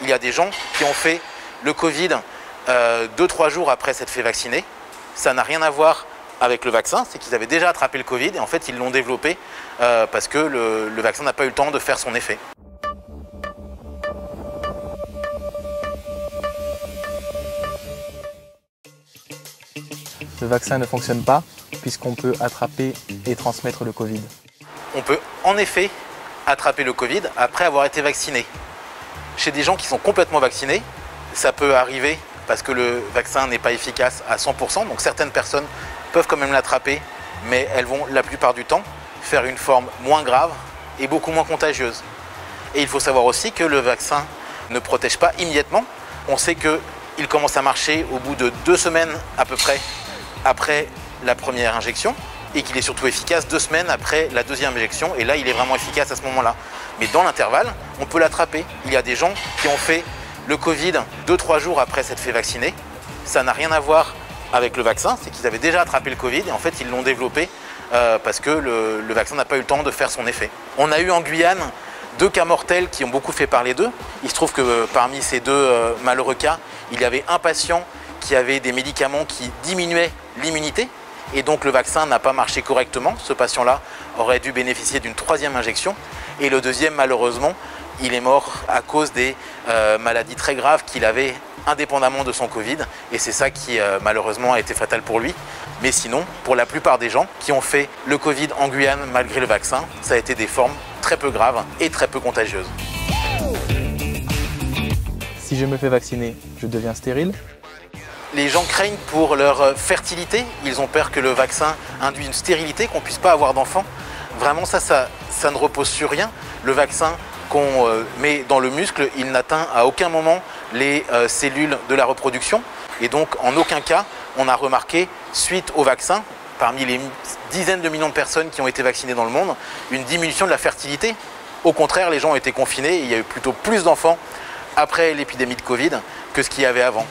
Il y a des gens qui ont fait le Covid 2-3 jours après s'être fait vacciner. Ça n'a rien à voir avec le vaccin, c'est qu'ils avaient déjà attrapé le Covid et en fait ils l'ont développé parce que le vaccin n'a pas eu le temps de faire son effet. Le vaccin ne fonctionne pas puisqu'on peut attraper et transmettre le Covid. On peut en effet attraper le Covid après avoir été vacciné. Chez des gens qui sont complètement vaccinés, ça peut arriver parce que le vaccin n'est pas efficace à 100%, donc certaines personnes peuvent quand même l'attraper, mais elles vont la plupart du temps faire une forme moins grave et beaucoup moins contagieuse. Et il faut savoir aussi que le vaccin ne protège pas immédiatement. On sait qu'il commence à marcher au bout de 2 semaines à peu près après la première injection et qu'il est surtout efficace 2 semaines après la deuxième injection, et là il est vraiment efficace à ce moment-là. Mais dans l'intervalle, on peut l'attraper. Il y a des gens qui ont fait le Covid 2-3 jours après s'être fait vacciner. Ça n'a rien à voir avec le vaccin, c'est qu'ils avaient déjà attrapé le Covid et en fait ils l'ont développé parce que le vaccin n'a pas eu le temps de faire son effet. On a eu en Guyane 2 cas mortels qui ont beaucoup fait parler d'eux. Il se trouve que parmi ces 2 malheureux cas, il y avait un patient qui avait des médicaments qui diminuaient l'immunité et donc le vaccin n'a pas marché correctement. Ce patient-là aurait dû bénéficier d'une 3e injection et le deuxième, malheureusement, il est mort à cause des maladies très graves qu'il avait indépendamment de son Covid, et c'est ça qui malheureusement a été fatal pour lui. Mais sinon, pour la plupart des gens qui ont fait le Covid en Guyane malgré le vaccin, ça a été des formes très peu graves et très peu contagieuses. Si je me fais vacciner, je deviens stérile? Les gens craignent pour leur fertilité, ils ont peur que le vaccin induise une stérilité, qu'on ne puisse pas avoir d'enfants. Vraiment ça ne repose sur rien. Le vaccin qu'on met dans le muscle, il n'atteint à aucun moment les cellules de la reproduction. Et donc, en aucun cas, on a remarqué, suite au vaccin, parmi les dizaines de millions de personnes qui ont été vaccinées dans le monde, une diminution de la fertilité. Au contraire, les gens ont été confinés et il y a eu plutôt plus d'enfants après l'épidémie de Covid que ce qu'il y avait avant.